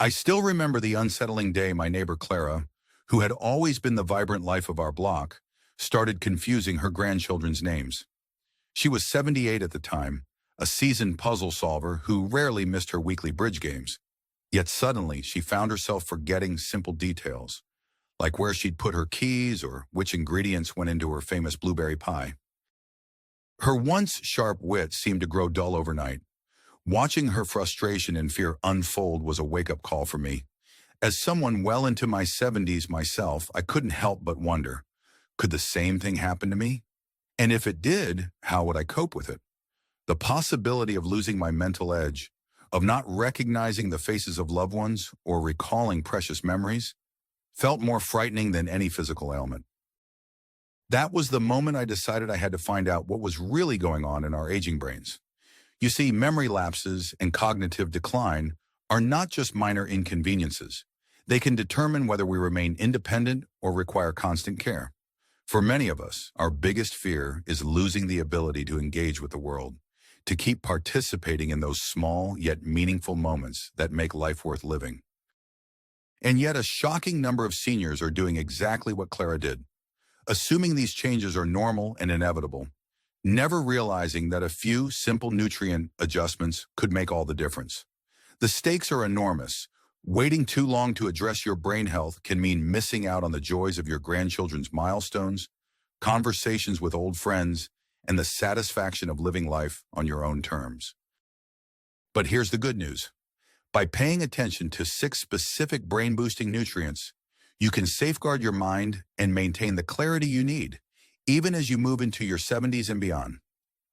I still remember the unsettling day my neighbor Clara, who had always been the vibrant life of our block, started confusing her grandchildren's names. She was 78 at the time, a seasoned puzzle solver who rarely missed her weekly bridge games. Yet suddenly, she found herself forgetting simple details, like where she'd put her keys or which ingredients went into her famous blueberry pie. Her once sharp wit seemed to grow dull overnight. Watching her frustration and fear unfold was a wake-up call for me. As someone well into my 70s myself, I couldn't help but wonder, could the same thing happen to me? And if it did, how would I cope with it? The possibility of losing my mental edge, of not recognizing the faces of loved ones or recalling precious memories, felt more frightening than any physical ailment. That was the moment I decided I had to find out what was really going on in our aging brains. You see, memory lapses and cognitive decline are not just minor inconveniences. They can determine whether we remain independent or require constant care. For many of us, our biggest fear is losing the ability to engage with the world, to keep participating in those small yet meaningful moments that make life worth living. And yet a shocking number of seniors are doing exactly what Clara did, assuming these changes are normal and inevitable, never realizing that a few simple nutrient adjustments could make all the difference. The stakes are enormous. Waiting too long to address your brain health can mean missing out on the joys of your grandchildren's milestones, conversations with old friends, and the satisfaction of living life on your own terms. But here's the good news. By paying attention to 6 specific brain-boosting nutrients, you can safeguard your mind and maintain the clarity you need, even as you move into your 70s and beyond.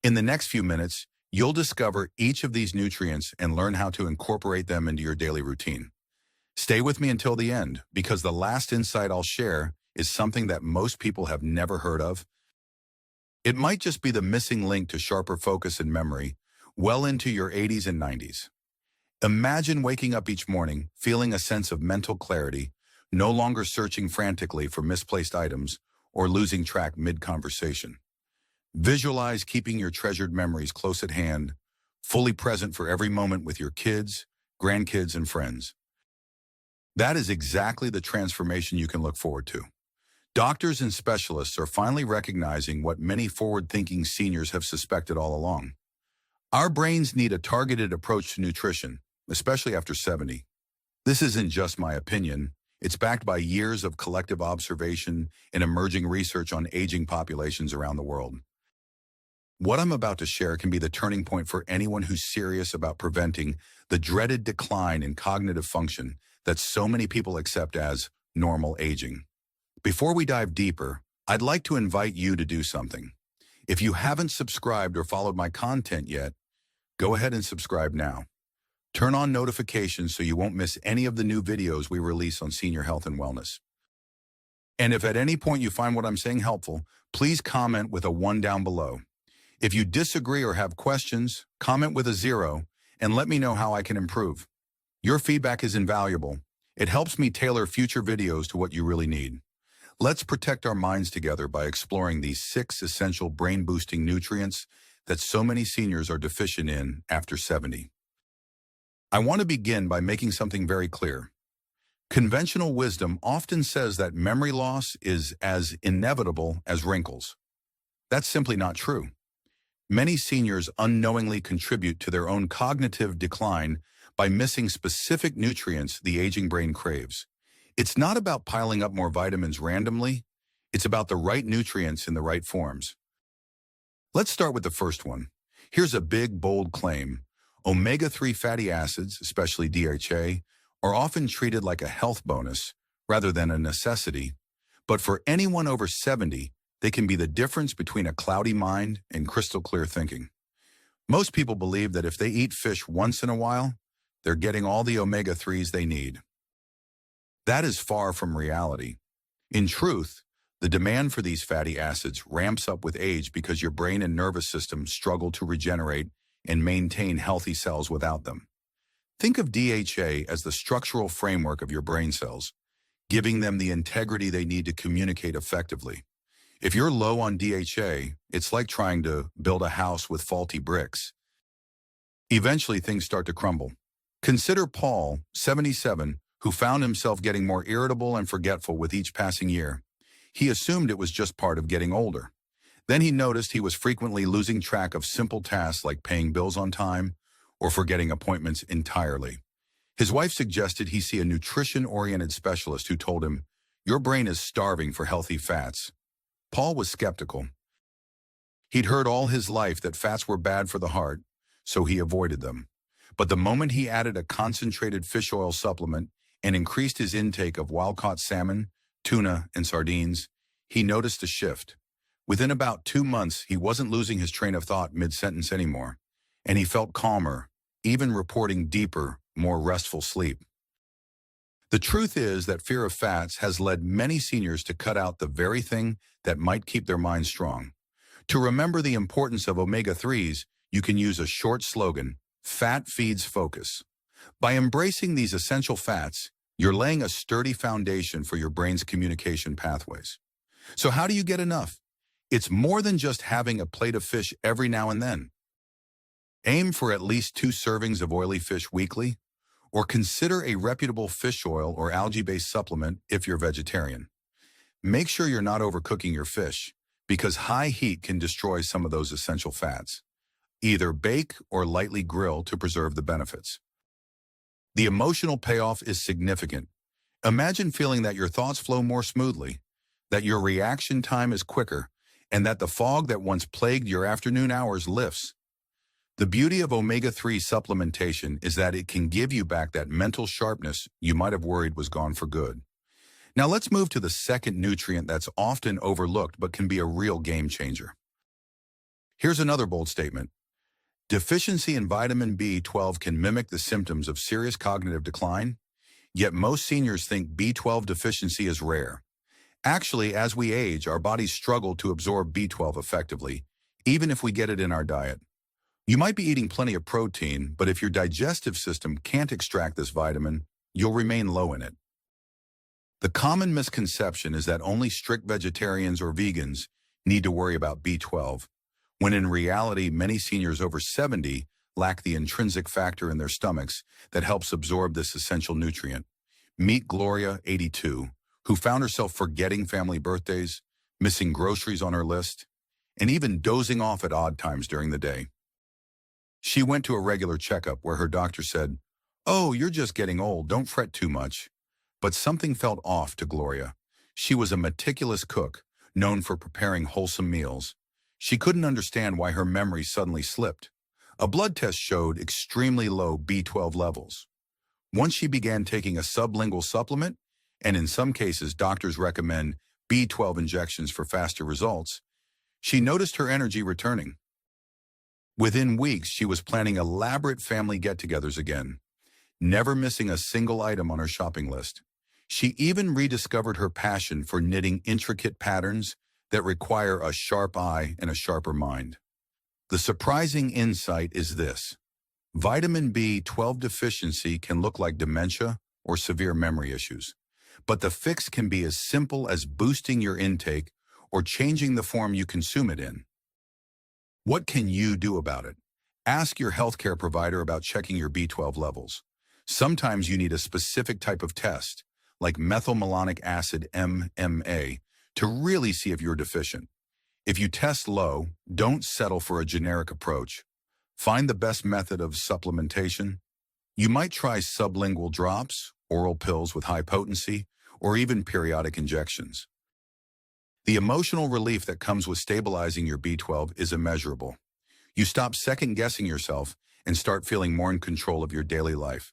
In the next few minutes, you'll discover each of these nutrients and learn how to incorporate them into your daily routine. Stay with me until the end, because the last insight I'll share is something that most people have never heard of. It might just be the missing link to sharper focus and memory well into your 80s and 90s. Imagine waking up each morning feeling a sense of mental clarity, no longer searching frantically for misplaced items or losing track mid-conversation. Visualize keeping your treasured memories close at hand, fully present for every moment with your kids, grandkids, and friends. That is exactly the transformation you can look forward to. Doctors and specialists are finally recognizing what many forward-thinking seniors have suspected all along. Our brains need a targeted approach to nutrition, especially after 70. This isn't just my opinion. It's backed by years of collective observation and emerging research on aging populations around the world. What I'm about to share can be the turning point for anyone who's serious about preventing the dreaded decline in cognitive function that so many people accept as normal aging. Before we dive deeper, I'd like to invite you to do something. If you haven't subscribed or followed my content yet, go ahead and subscribe now. Turn on notifications so you won't miss any of the new videos we release on senior health and wellness. And if at any point you find what I'm saying helpful, please comment with a 1 down below. If you disagree or have questions, comment with a 0 and let me know how I can improve. Your feedback is invaluable. It helps me tailor future videos to what you really need. Let's protect our minds together by exploring these 6 essential brain-boosting nutrients that so many seniors are deficient in after 70. I want to begin by making something very clear. Conventional wisdom often says that memory loss is as inevitable as wrinkles. That's simply not true. Many seniors unknowingly contribute to their own cognitive decline by missing specific nutrients the aging brain craves. It's not about piling up more vitamins randomly. It's about the right nutrients in the right forms. Let's start with the first one. Here's a big, bold claim. Omega-3 fatty acids, especially DHA, are often treated like a health bonus rather than a necessity. But for anyone over 70, they can be the difference between a cloudy mind and crystal clear thinking. Most people believe that if they eat fish once in a while, they're getting all the omega-3s they need. That is far from reality. In truth, the demand for these fatty acids ramps up with age because your brain and nervous system struggle to regenerate and maintain healthy cells without them. Think of DHA as the structural framework of your brain cells, giving them the integrity they need to communicate effectively. If you're low on DHA, it's like trying to build a house with faulty bricks. Eventually, things start to crumble. Consider Paul, 77, who found himself getting more irritable and forgetful with each passing year. He assumed it was just part of getting older. Then he noticed he was frequently losing track of simple tasks like paying bills on time or forgetting appointments entirely. His wife suggested he see a nutrition-oriented specialist who told him, "Your brain is starving for healthy fats." Paul was skeptical. He'd heard all his life that fats were bad for the heart, so he avoided them. But the moment he added a concentrated fish oil supplement and increased his intake of wild-caught salmon, tuna, and sardines, he noticed a shift. Within about 2 months, he wasn't losing his train of thought mid-sentence anymore, and he felt calmer, even reporting deeper, more restful sleep. The truth is that fear of fats has led many seniors to cut out the very thing that might keep their minds strong. To remember the importance of omega-3s, you can use a short slogan: Fat feeds focus. By embracing these essential fats, you're laying a sturdy foundation for your brain's communication pathways. So how do you get enough? It's more than just having a plate of fish every now and then. Aim for at least 2 servings of oily fish weekly, or consider a reputable fish oil or algae-based supplement if you're vegetarian. Make sure you're not overcooking your fish, because high heat can destroy some of those essential fats. Either bake or lightly grill to preserve the benefits. The emotional payoff is significant. Imagine feeling that your thoughts flow more smoothly, that your reaction time is quicker, and that the fog that once plagued your afternoon hours lifts. The beauty of omega-3 supplementation is that it can give you back that mental sharpness you might have worried was gone for good. Now let's move to the second nutrient that's often overlooked but can be a real game changer. Here's another bold statement. Deficiency in vitamin B12 can mimic the symptoms of serious cognitive decline, yet most seniors think B12 deficiency is rare. Actually, as we age, our bodies struggle to absorb B12 effectively, even if we get it in our diet. You might be eating plenty of protein, but if your digestive system can't extract this vitamin, you'll remain low in it. The common misconception is that only strict vegetarians or vegans need to worry about B12, when in reality, many seniors over 70 lack the intrinsic factor in their stomachs that helps absorb this essential nutrient. Meet Gloria, 82, who found herself forgetting family birthdays, missing groceries on her list, and even dozing off at odd times during the day. She went to a regular checkup where her doctor said, "Oh, you're just getting old, don't fret too much." But something felt off to Gloria. She was a meticulous cook, known for preparing wholesome meals. She couldn't understand why her memory suddenly slipped. A blood test showed extremely low B12 levels. Once she began taking a sublingual supplement, and in some cases doctors recommend B12 injections for faster results, she noticed her energy returning. Within weeks, she was planning elaborate family get-togethers again, never missing a single item on her shopping list. She even rediscovered her passion for knitting intricate patterns that require a sharp eye and a sharper mind. The surprising insight is this: vitamin B12 deficiency can look like dementia or severe memory issues, but the fix can be as simple as boosting your intake or changing the form you consume it in. What can you do about it? Ask your healthcare provider about checking your B12 levels. Sometimes you need a specific type of test, like methylmalonic acid MMA, to really see if you're deficient. If you test low, don't settle for a generic approach. Find the best method of supplementation. You might try sublingual drops, oral pills with high potency, or even periodic injections. The emotional relief that comes with stabilizing your B12 is immeasurable. You stop second-guessing yourself and start feeling more in control of your daily life.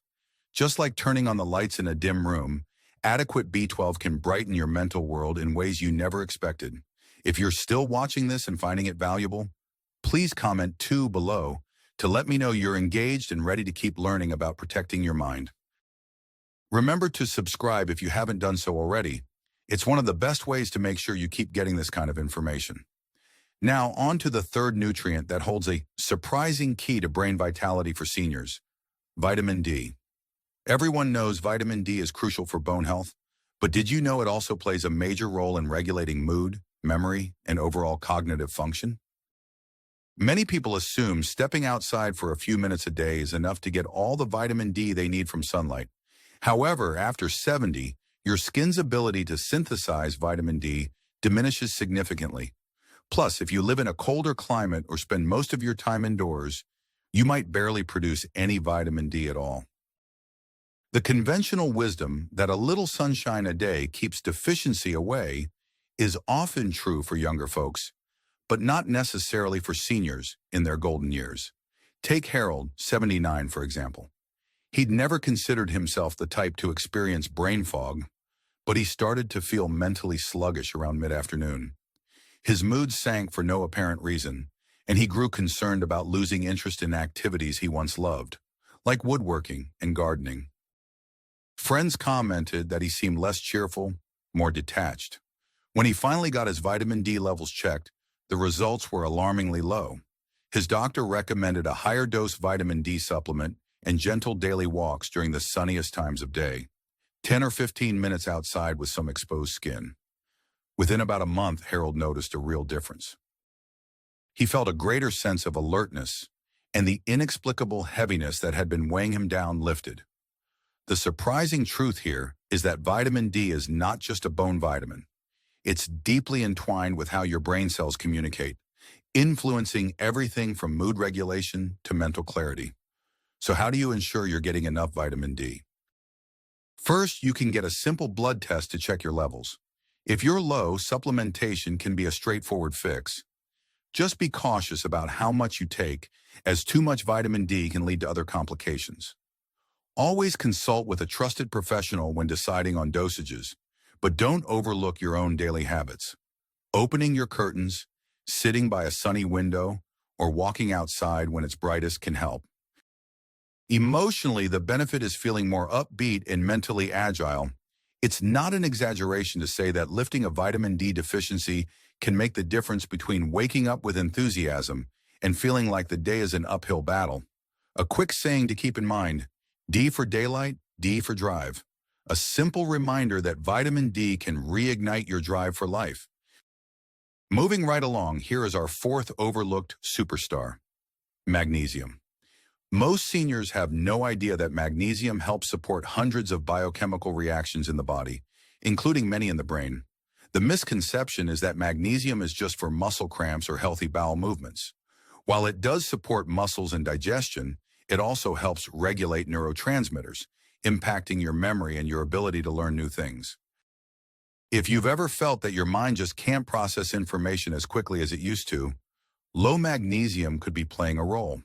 Just like turning on the lights in a dim room, adequate B12 can brighten your mental world in ways you never expected. If you're still watching this and finding it valuable, please comment 2 below to let me know you're engaged and ready to keep learning about protecting your mind. Remember to subscribe if you haven't done so already. It's one of the best ways to make sure you keep getting this kind of information. Now, on to the third nutrient that holds a surprising key to brain vitality for seniors: vitamin D. Everyone knows vitamin D is crucial for bone health, but did you know it also plays a major role in regulating mood, memory, and overall cognitive function? Many people assume stepping outside for a few minutes a day is enough to get all the vitamin D they need from sunlight. However, after 70, your skin's ability to synthesize vitamin D diminishes significantly. Plus, if you live in a colder climate or spend most of your time indoors, you might barely produce any vitamin D at all. The conventional wisdom that a little sunshine a day keeps deficiency away is often true for younger folks, but not necessarily for seniors in their golden years. Take Harold, 79, for example. He'd never considered himself the type to experience brain fog, but he started to feel mentally sluggish around mid-afternoon. His mood sank for no apparent reason, and he grew concerned about losing interest in activities he once loved, like woodworking and gardening. Friends commented that he seemed less cheerful, more detached. When he finally got his vitamin D levels checked, the results were alarmingly low. His doctor recommended a higher dose vitamin D supplement and gentle daily walks during the sunniest times of day, 10 or 15 minutes outside with some exposed skin. Within about a month, Harold noticed a real difference. He felt a greater sense of alertness, and the inexplicable heaviness that had been weighing him down lifted. The surprising truth here is that vitamin D is not just a bone vitamin. It's deeply entwined with how your brain cells communicate, influencing everything from mood regulation to mental clarity. So how do you ensure you're getting enough vitamin D? First, you can get a simple blood test to check your levels. If you're low, supplementation can be a straightforward fix. Just be cautious about how much you take, as too much vitamin D can lead to other complications. Always consult with a trusted professional when deciding on dosages, but don't overlook your own daily habits. Opening your curtains, sitting by a sunny window, or walking outside when it's brightest can help. Emotionally, the benefit is feeling more upbeat and mentally agile. It's not an exaggeration to say that lifting a vitamin D deficiency can make the difference between waking up with enthusiasm and feeling like the day is an uphill battle. A quick saying to keep in mind: D for daylight, D for drive. A simple reminder that vitamin D can reignite your drive for life. Moving right along, here is our fourth overlooked superstar: magnesium. Most seniors have no idea that magnesium helps support hundreds of biochemical reactions in the body, including many in the brain. The misconception is that magnesium is just for muscle cramps or healthy bowel movements. While it does support muscles and digestion, it also helps regulate neurotransmitters, impacting your memory and your ability to learn new things. If you've ever felt that your mind just can't process information as quickly as it used to, low magnesium could be playing a role.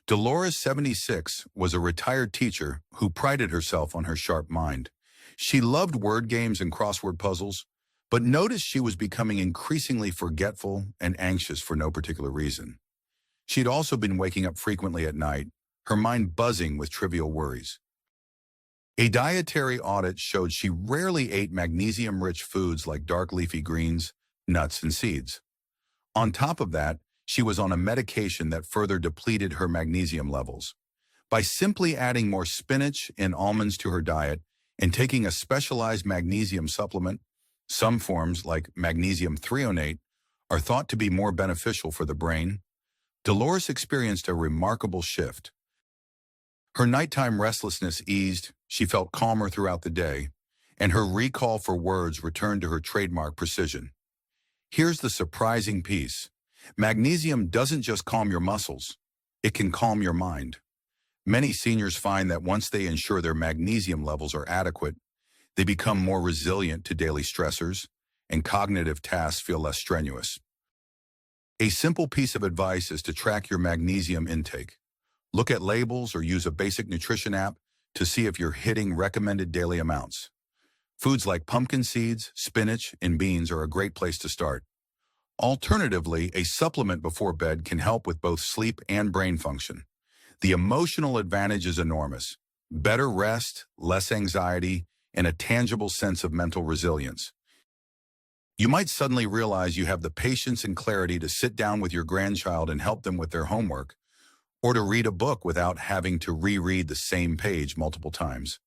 Dolores, 76, was a retired teacher who prided herself on her sharp mind. She loved word games and crossword puzzles, but noticed she was becoming increasingly forgetful and anxious for no particular reason. She'd also been waking up frequently at night, her mind buzzing with trivial worries. A dietary audit showed she rarely ate magnesium-rich foods like dark leafy greens, nuts, and seeds. On top of that, she was on a medication that further depleted her magnesium levels. By simply adding more spinach and almonds to her diet and taking a specialized magnesium supplement, some forms, like magnesium threonate, are thought to be more beneficial for the brain, Dolores experienced a remarkable shift. Her nighttime restlessness eased, she felt calmer throughout the day, and her recall for words returned to her trademark precision. Here's the surprising piece: magnesium doesn't just calm your muscles, it can calm your mind. Many seniors find that once they ensure their magnesium levels are adequate, they become more resilient to daily stressors, and cognitive tasks feel less strenuous. A simple piece of advice is to track your magnesium intake. Look at labels or use a basic nutrition app to see if you're hitting recommended daily amounts. Foods like pumpkin seeds, spinach, and beans are a great place to start. Alternatively, a supplement before bed can help with both sleep and brain function. The emotional advantage is enormous: better rest, less anxiety, and a tangible sense of mental resilience. You might suddenly realize you have the patience and clarity to sit down with your grandchild and help them with their homework, or to read a book without having to reread the same page multiple times.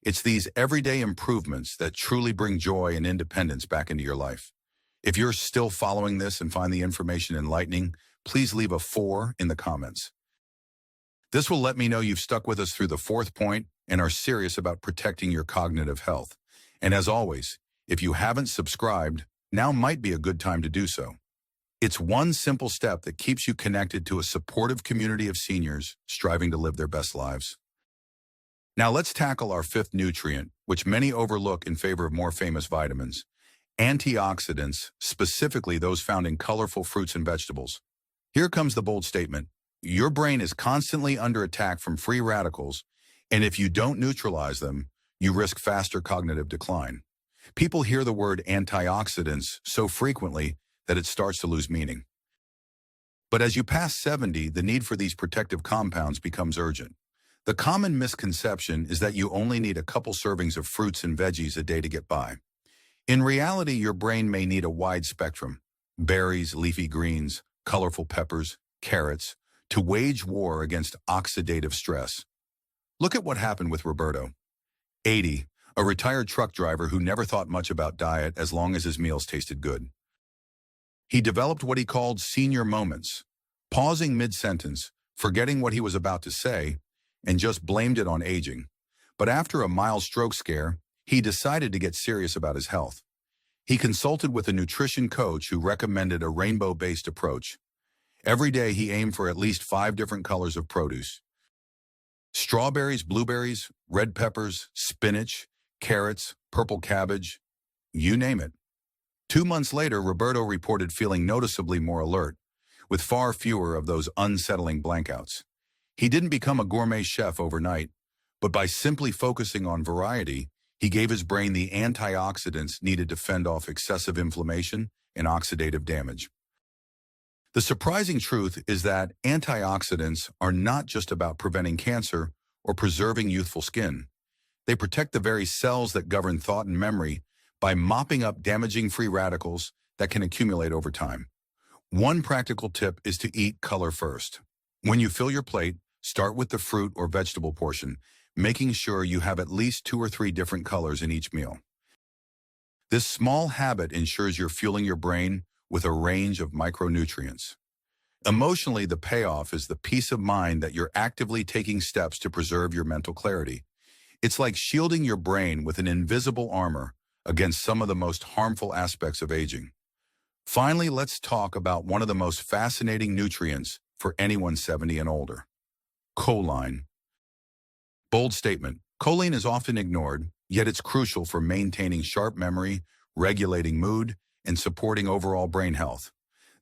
It's these everyday improvements that truly bring joy and independence back into your life. If you're still following this and find the information enlightening, please leave a 4 in the comments. This will let me know you've stuck with us through the 4th point and are serious about protecting your cognitive health. And as always, if you haven't subscribed, now might be a good time to do so. It's one simple step that keeps you connected to a supportive community of seniors striving to live their best lives. Now let's tackle our 5th nutrient, which many overlook in favor of more famous vitamins: antioxidants, specifically those found in colorful fruits and vegetables. Here comes the bold statement. Your brain is constantly under attack from free radicals, and if you don't neutralize them, you risk faster cognitive decline. People hear the word antioxidants so frequently that it starts to lose meaning. But as you pass 70, the need for these protective compounds becomes urgent. The common misconception is that you only need a couple servings of fruits and veggies a day to get by. In reality, your brain may need a wide spectrum: berries, leafy greens, colorful peppers, carrots, to wage war against oxidative stress. Look at what happened with Roberto, 80, a retired truck driver who never thought much about diet as long as his meals tasted good. He developed what he called senior moments, pausing mid-sentence, forgetting what he was about to say, and just blamed it on aging. But after a mild stroke scare, he decided to get serious about his health. He consulted with a nutrition coach who recommended a rainbow-based approach. Every day he aimed for at least 5 different colors of produce: strawberries, blueberries, red peppers, spinach, carrots, purple cabbage, you name it. 2 months later, Roberto reported feeling noticeably more alert, with far fewer of those unsettling blankouts. He didn't become a gourmet chef overnight, but by simply focusing on variety, he gave his brain the antioxidants needed to fend off excessive inflammation and oxidative damage. The surprising truth is that antioxidants are not just about preventing cancer or preserving youthful skin. They protect the very cells that govern thought and memory by mopping up damaging free radicals that can accumulate over time. One practical tip is to eat color first. When you fill your plate, start with the fruit or vegetable portion, making sure you have at least 2 or 3 different colors in each meal. This small habit ensures you're fueling your brain with a range of micronutrients. Emotionally, the payoff is the peace of mind that you're actively taking steps to preserve your mental clarity. It's like shielding your brain with an invisible armor against some of the most harmful aspects of aging. Finally, let's talk about one of the most fascinating nutrients for anyone 70 and older: choline. Bold statement. Choline is often ignored, yet it's crucial for maintaining sharp memory, regulating mood, and supporting overall brain health.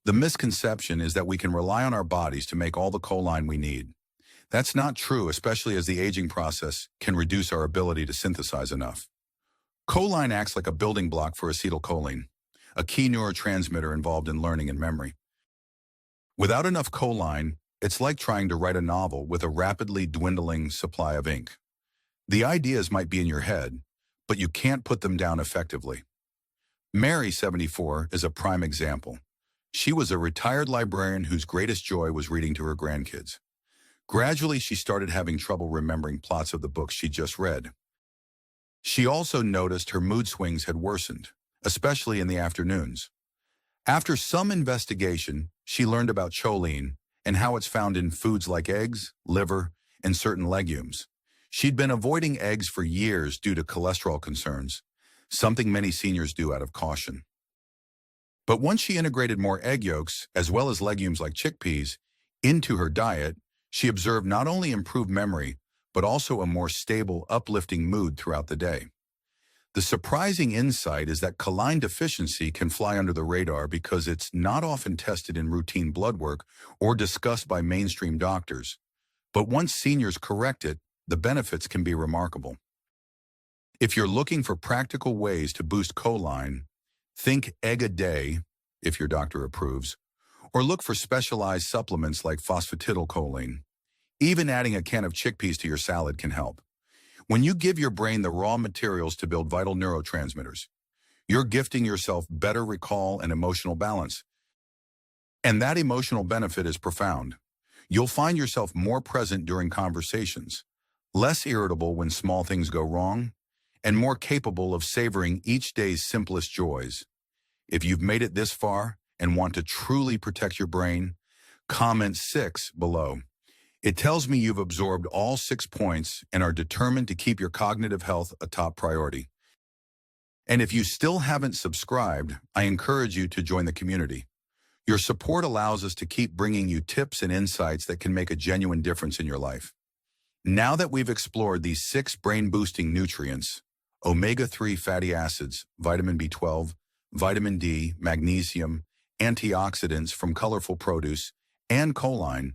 The misconception is that we can rely on our bodies to make all the choline we need. That's not true, especially as the aging process can reduce our ability to synthesize enough. Choline acts like a building block for acetylcholine, a key neurotransmitter involved in learning and memory. Without enough choline, it's like trying to write a novel with a rapidly dwindling supply of ink. The ideas might be in your head, but you can't put them down effectively. Mary, 74, is a prime example. She was a retired librarian whose greatest joy was reading to her grandkids. Gradually, she started having trouble remembering plots of the books she just read. She also noticed her mood swings had worsened, especially in the afternoons. After some investigation, she learned about choline and how it's found in foods like eggs, liver, and certain legumes. She'd been avoiding eggs for years due to cholesterol concerns, something many seniors do out of caution. But once she integrated more egg yolks, as well as legumes like chickpeas, into her diet, she observed not only improved memory, but also a more stable, uplifting mood throughout the day. The surprising insight is that choline deficiency can fly under the radar because it's not often tested in routine blood work or discussed by mainstream doctors. But once seniors correct it, the benefits can be remarkable. If you're looking for practical ways to boost choline, think egg a day, if your doctor approves, or look for specialized supplements like phosphatidylcholine. Even adding a can of chickpeas to your salad can help. When you give your brain the raw materials to build vital neurotransmitters, you're gifting yourself better recall and emotional balance. And that emotional benefit is profound. You'll find yourself more present during conversations, less irritable when small things go wrong, and more capable of savoring each day's simplest joys. If you've made it this far and want to truly protect your brain, Comment 6 below. It tells me you've absorbed all 6 points and are determined to keep your cognitive health a top priority. And if you still haven't subscribed, I encourage you to join the community. Your support allows us to keep bringing you tips and insights that can make a genuine difference in your life. Now that we've explored these 6 brain-boosting nutrients, omega-3 fatty acids, vitamin B12, vitamin D, magnesium, antioxidants from colorful produce, and choline,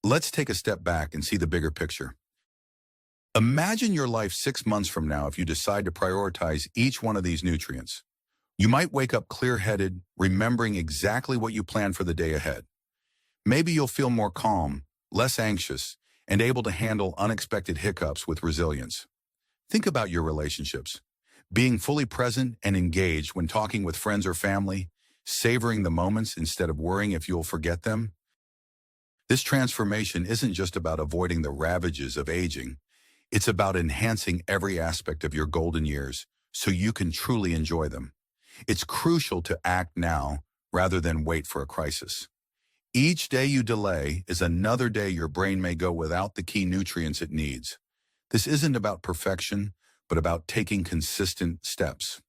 let's take a step back and see the bigger picture. Imagine your life 6 months from now if you decide to prioritize each one of these nutrients. You might wake up clear-headed, remembering exactly what you planned for the day ahead. Maybe you'll feel more calm, less anxious, and able to handle unexpected hiccups with resilience. Think about your relationships. Being fully present and engaged when talking with friends or family, savoring the moments instead of worrying if you'll forget them. This transformation isn't just about avoiding the ravages of aging. It's about enhancing every aspect of your golden years so you can truly enjoy them. It's crucial to act now rather than wait for a crisis. Each day you delay is another day your brain may go without the key nutrients it needs. This isn't about perfection, but about taking consistent steps.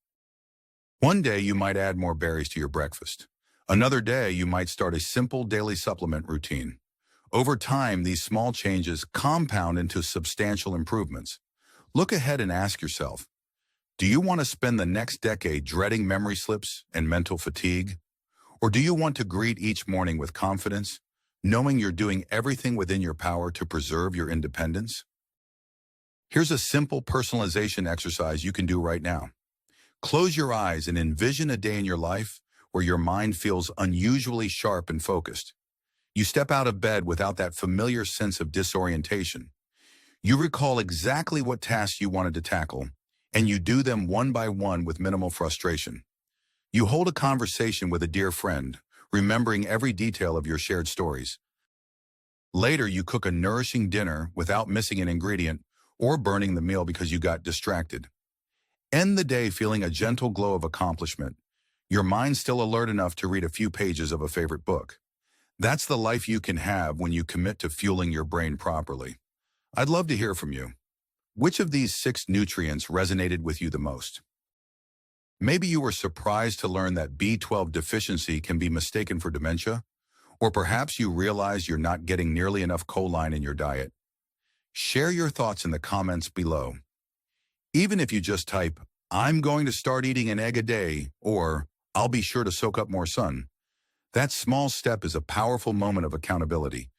One day you might add more berries to your breakfast. Another day you might start a simple daily supplement routine. Over time, these small changes compound into substantial improvements. Look ahead and ask yourself, do you want to spend the next decade dreading memory slips and mental fatigue? Or do you want to greet each morning with confidence, knowing you're doing everything within your power to preserve your independence? Here's a simple personalization exercise you can do right now. Close your eyes and envision a day in your life where your mind feels unusually sharp and focused. You step out of bed without that familiar sense of disorientation. You recall exactly what tasks you wanted to tackle, and you do them one by one with minimal frustration. You hold a conversation with a dear friend, remembering every detail of your shared stories. Later, you cook a nourishing dinner without missing an ingredient or burning the meal because you got distracted. End the day feeling a gentle glow of accomplishment, your mind still alert enough to read a few pages of a favorite book. That's the life you can have when you commit to fueling your brain properly. I'd love to hear from you. Which of these 6 nutrients resonated with you the most? Maybe you were surprised to learn that B12 deficiency can be mistaken for dementia, or perhaps you realize you're not getting nearly enough choline in your diet. Share your thoughts in the comments below. Even if you just type, "I'm going to start eating an egg a day," or "I'll be sure to soak up more sun," that small step is a powerful moment of accountability.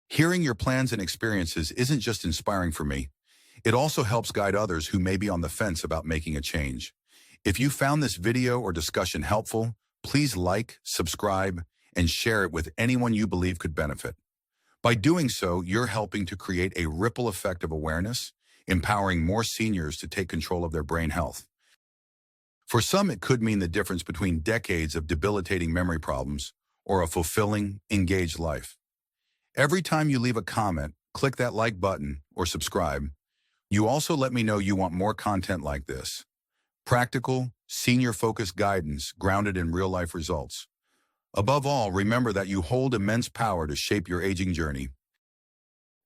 Hearing your plans and experiences isn't just inspiring for me. It also helps guide others who may be on the fence about making a change. If you found this video or discussion helpful, please like, subscribe, and share it with anyone you believe could benefit. By doing so, you're helping to create a ripple effect of awareness, empowering more seniors to take control of their brain health. For some, it could mean the difference between decades of debilitating memory problems or a fulfilling, engaged life. Every time you leave a comment, click that like button or subscribe. You also let me know you want more content like this. Practical, senior-focused guidance grounded in real-life results. Above all, remember that you hold immense power to shape your aging journey.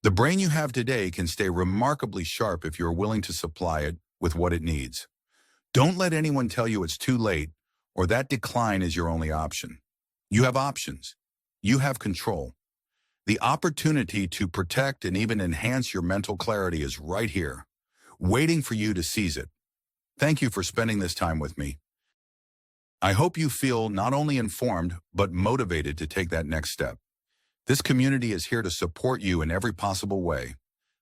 The brain you have today can stay remarkably sharp if you're willing to supply it with what it needs. Don't let anyone tell you it's too late or that decline is your only option. You have options. You have control. The opportunity to protect and even enhance your mental clarity is right here, waiting for you to seize it. Thank you for spending this time with me. I hope you feel not only informed, but motivated to take that next step. This community is here to support you in every possible way.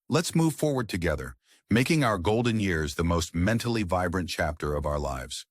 Let's move forward together, making our golden years the most mentally vibrant chapter of our lives.